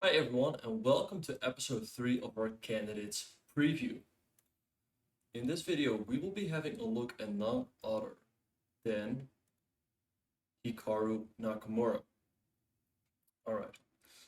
Hi everyone, and welcome to episode 3 of our candidates preview. In this video, we will be having a look at none other than Hikaru Nakamura. Alright,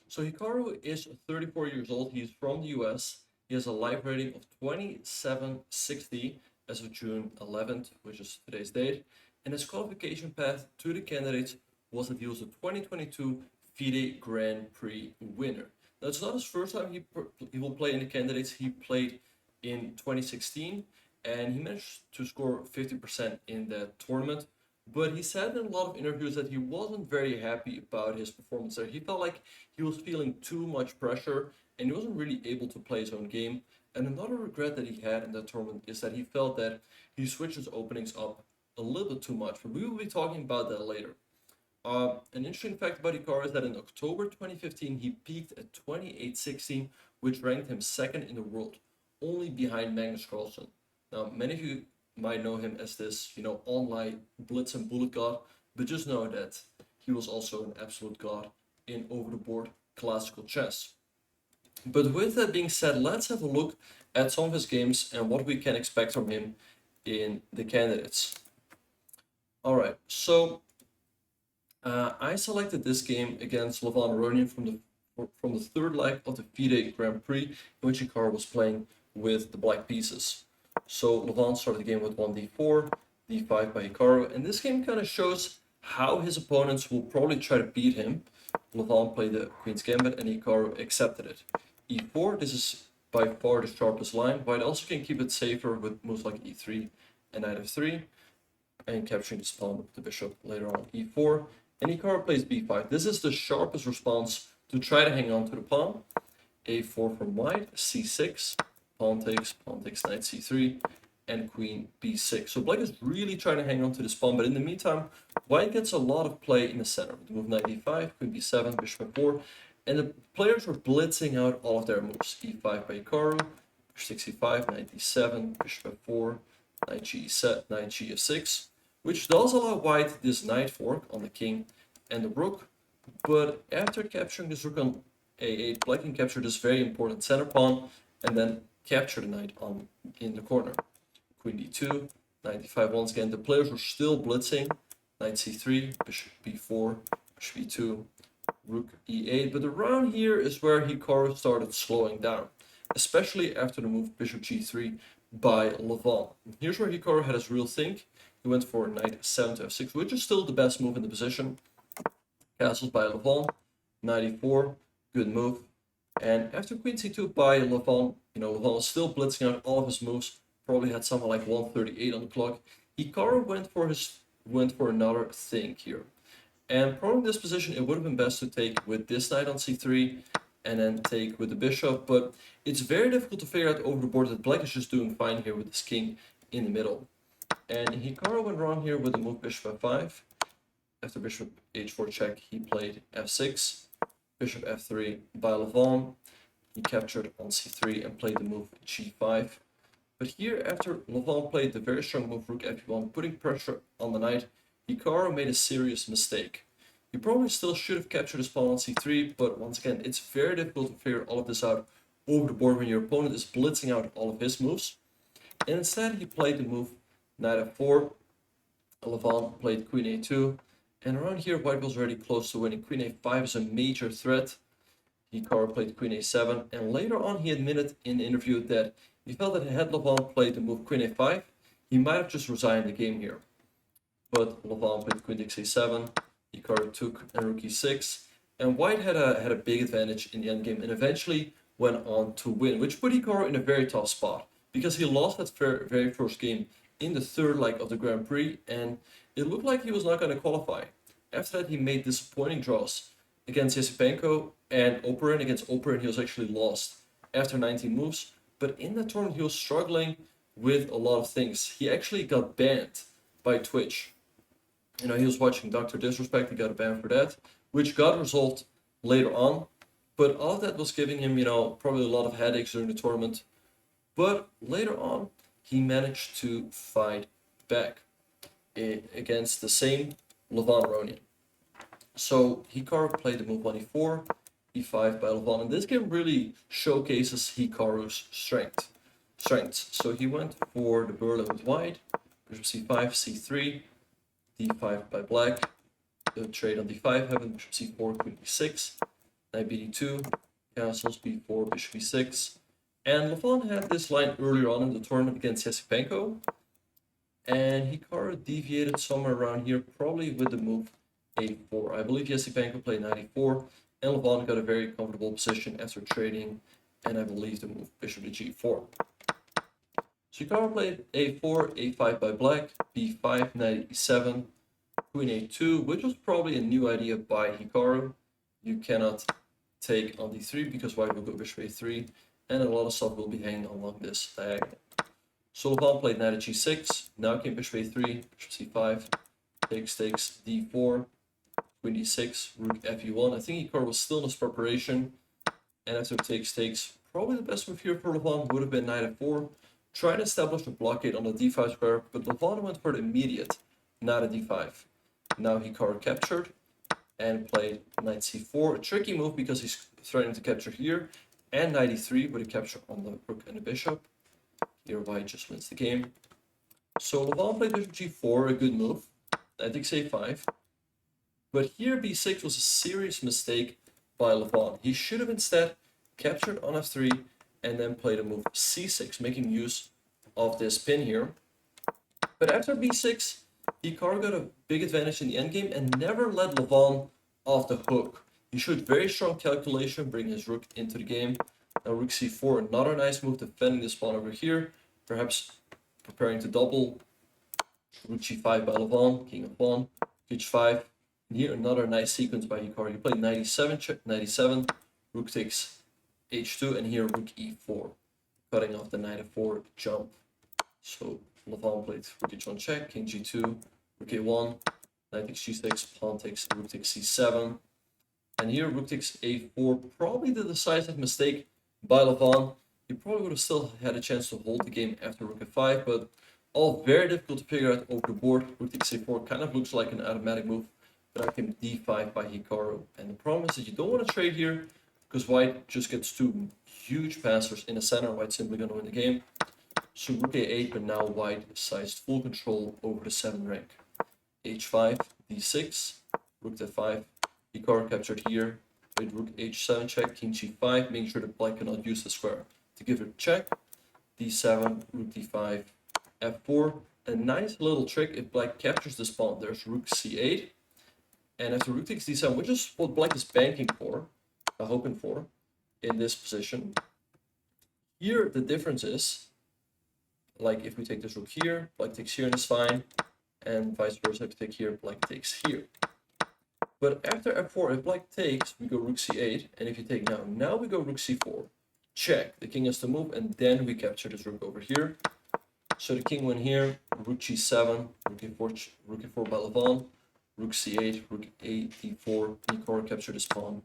so Hikaru is 34 years old, he's from the US, he has a live rating of 2760 as of June 11th, which is today's date, and his qualification path to the candidates was that he was a 2022 FIDE Grand Prix winner. Now, it's not his first time he will play in the candidates. He played in 2016 and he managed to score 50% in that tournament. But he said in a lot of interviews that he wasn't very happy about his performance there. He felt like he was feeling too much pressure and he wasn't really able to play his own game. And another regret that he had in that tournament is that he felt that he switched his openings up a little bit too much. But we will be talking about that later. An interesting fact about Hikaru is that in October 2015, he peaked at 28-16, which ranked him second in the world, only behind Magnus Carlsen. Now, many of you might know him as this, online blitz and bullet god, but just know that he was also an absolute god in over-the-board classical chess. But with that being said, let's have a look at some of his games and what we can expect from him in the candidates. Alright, so I selected this game against Levan Aronian from the third leg of the FIDE Grand Prix, in which Hikaru was playing with the black pieces. So Levan started the game with 1d4, d5 by Hikaru, and this game kind of shows how his opponents will probably try to beat him. Levan played the Queen's Gambit and Hikaru accepted it. e4, this is by far the sharpest line, but it also can keep it safer with moves like e3 and knight f3, and capturing the pawn with the bishop later on e4. And Hikaru plays b5. This is the sharpest response to try to hang on to the pawn. a4 from white, c6, pawn takes knight c3, and queen b6. So black is really trying to hang on to this pawn, but in the meantime, white gets a lot of play in the center. The move knight d5, queen b7, bishop f4, and the players were blitzing out all of their moves. e5 by Hikaru, bishop 65, knight d7, bishop f4, knight gf6, which does allow white this knight fork on the king and the rook, but after capturing this rook on a8, black can capture this very important center pawn and then capture the knight in the corner. Queen d2, knight d5. Once again, the players were still blitzing. Knight c3, bishop b4, bishop b2, rook e8. But around here is where Hikaru started slowing down, especially after the move bishop g3 by Levan. Here's where Hikaru had his real think. He went for knight 7 to f6, which is still the best move in the position. Castles by Levan, knight e4, good move. And after queen c2 by Levan, Levan was still blitzing out all of his moves. Probably had something like 138 on the clock. Hikaru went for another thing here. And probably in this position, it would have been best to take with this knight on c3 and then take with the bishop. But it's very difficult to figure out over the board that black is just doing fine here with this king in the middle. And Hikaru went wrong here with the move bishop f5. After bishop h4 check, he played f6, bishop f3 by Levan. He captured on c3 and played the move g5. But here, after Levan played the very strong move rook f1, putting pressure on the knight, Hikaru made a serious mistake. He probably still should have captured his pawn on c3, but once again, it's very difficult to figure all of this out over the board when your opponent is blitzing out all of his moves. And instead, he played the move knight f4, Levan played queen a2, and around here white was already close to winning. Queen a5 is a major threat. Hikaru played queen a7, and later on he admitted in the interview that he felt that had Levan played the move queen a5, he might have just resigned the game here. But Levan played queen takes a7, Hikaru took and rook e6, and white had a big advantage in the endgame and eventually went on to win, which put Hikaru in a very tough spot because he lost that very first game in the third leg of the Grand Prix, and it looked like he was not going to qualify. After that, he made disappointing draws against Yesipenko and Operin. Against Operin, he was actually lost after 19 moves, but in that tournament, he was struggling with a lot of things. He actually got banned by Twitch. He was watching Dr. Disrespect, he got a ban for that, which got resolved later on, but all of that was giving him, probably a lot of headaches during the tournament. But later on, he managed to fight back against the same Levan Aronian. So Hikaru played the move 1e4, e5 by Levon. And this game really showcases Hikaru's strengths. So he went for the Berlin with white, bishop c5, c3, d5 by black, the trade on d5, having bishop c4, queen b6, knight bd2, castles b4, bishop b6. And Levon had this line earlier on in the tournament against Yasipenko, and Hikaru deviated somewhere around here, probably with the move a4. I believe Yasipenko played knight e4, and Levon got a very comfortable position after trading, and I believe the move bishop to g4. So Hikaru played a4, a5 by black, b5, knight e7, queen a2, which was probably a new idea by Hikaru. You cannot take on d3 because white will go bishop a3, and a lot of stuff will be hanging along this diagonal. So Levon played knight at g6, now came bishop a3, bishop c5, takes, d4, queen d6, rook fe1. I think Hikaru was still in his preparation, and after takes, probably the best move here for Levon would have been knight f4, trying to establish a blockade on the d5 square, but Levon went for the immediate knight at d5. Now Hikaru captured and played knight c4, a tricky move because he's threatening to capture here, and knight e3 with a capture on the rook and the bishop. Here white just wins the game. So Levon played bishop g4, a good move. Knight takes a5. But here b6 was a serious mistake by Levon. He should have instead captured on f3 and then played a move c6, making use of this pin here. But after b6, Hikaru got a big advantage in the endgame and never let Levon off the hook. He showed very strong calculation, bringing his rook into the game. Now rook c4, another nice move defending this pawn over here, perhaps preparing to double. Rook g5 by Levon, king of pawn, h5. And here another nice sequence by Hikaru. He played knight e7, check, knight e7, rook takes h2, and here rook e4, cutting off the knight f4 jump. So Levon played rook h1 check, king g2, rook a1, knight takes g6, pawn takes, rook takes c7. And here rook takes a4, probably the decisive mistake by Levon. He probably would have still had a chance to hold the game after rook f5, but all very difficult to figure out over the board. Rook takes a4 kind of looks like an automatic move, but out came d5 by Hikaru. And the problem is that you don't want to trade here, because white just gets two huge passers in the center. White's simply going to win the game. So rook a8, but now white seized full control over the 7 rank. h5, d6, rook f5. Hikaru captured here with rook h7 check, king g5, making sure that black cannot use the square to give it a check. d7, rook d5, f4. A nice little trick if black captures this pawn. There's rook c8, and after rook takes d7, which is what black is banking for, hoping for, in this position. Here the difference is, like if we take this rook here, black takes here and it's fine, and vice versa. If we take here, black takes here. But after f4, if black takes, we go rook c8, and if you take now we go rook c4. Check. The king has to move, and then we capture this rook over here. So the king went here, rook g7, rook a4 by Levon, rook c8, rook a d4. Hikaru captured this pawn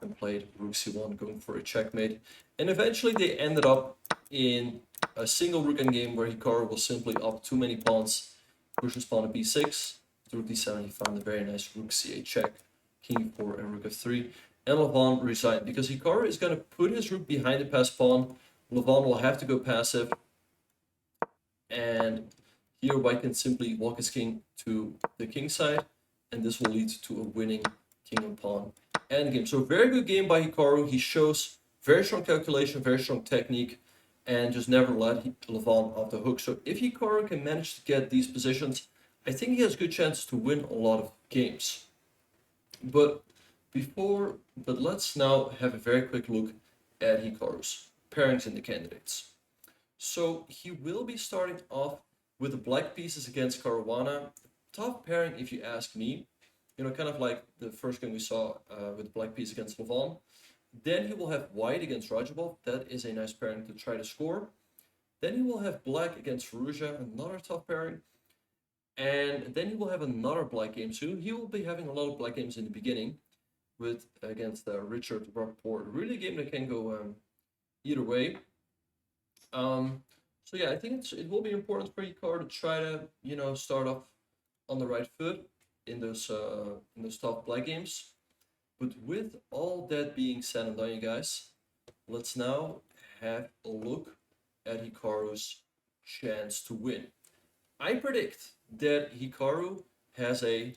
and played rook c1, going for a checkmate. And eventually they ended up in a single rook endgame where Hikaru was simply up too many pawns, pushed his pawn to b6. Rook d7, he found a very nice rook c8 check, king e4, and rook f3. And Levon resigned because Hikaru is going to put his rook behind the passed pawn. Levon will have to go passive, and here white can simply walk his king to the king side, and this will lead to a winning king and pawn endgame. So very good game by Hikaru. He shows very strong calculation, very strong technique, and just never let Levon off the hook. So if Hikaru can manage to get these positions, I think he has a good chance to win a lot of games. But let's now have a very quick look at Hikaru's pairings in the candidates. So he will be starting off with the black pieces against Caruana. Tough pairing if you ask me. You know, kind of like the first game we saw with the black piece against Levon. Then he will have white against Radjabov. That is a nice pairing to try to score. Then he will have black against Firouzja, another tough pairing. And then he will have another black game soon. He will be having a lot of black games in the beginning against Richard Rapport. Really a game that can go either way. So yeah, I think it will be important for Hikaru to try to start off on the right foot in those tough black games. But with all that being said and done, you guys, let's now have a look at Hikaru's chance to win. I predict that Hikaru has a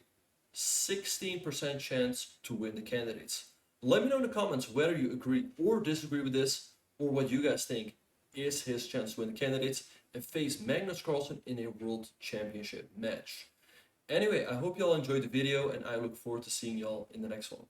16% chance to win the candidates. Let me know in the comments whether you agree or disagree with this, or what you guys think is his chance to win the candidates and face Magnus Carlsen in a World Championship match. Anyway, I hope y'all enjoyed the video and I look forward to seeing y'all in the next one.